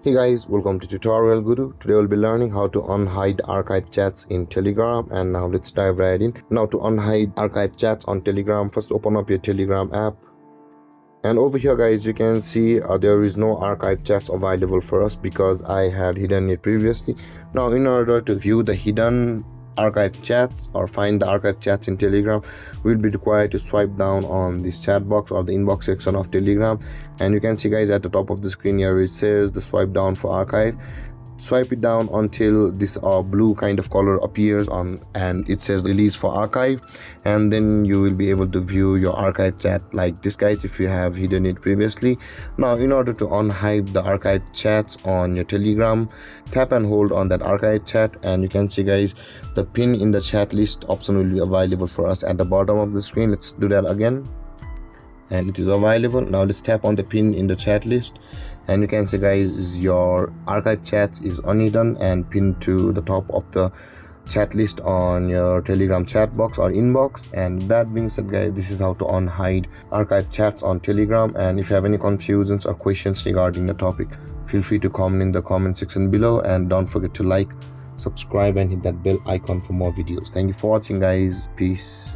Hey guys, welcome to Tutorial Guru. Today we'll be learning how to unhide archive chats in Telegram, and now let's dive right in. Now to unhide archive chats on Telegram, first open up your Telegram app, and over here guys you can see there is no archive chats available for us because I had hidden it previously. Now in order to view the hidden archive chats or find the archive chats in Telegram, we'll be required to swipe down on this chat box or the inbox section of Telegram, and you can see guys at the top of the screen here it says the swipe down for archive. Swipe it down until this blue kind of color appears on and it says release for archive, and then you will be able to view your archive chat like this guys if you have hidden it previously. Now in order to unhide the archive chats on your Telegram, tap and hold on that archive chat, and you can see guys the pin in the chat list option will be available for us at the bottom of the screen. Let's do that again, and it is available. Now let's tap on the pin in the chat list, and you can see guys your archive chats is unhidden and pinned to the top of the chat list on your Telegram chat box or inbox. And that being said guys, this is how to unhide archive chats on Telegram. And if you have any confusions or questions regarding the topic, feel free to comment in the comment section below, and don't forget to like, subscribe and hit that bell icon for more videos. Thank you for watching guys. Peace.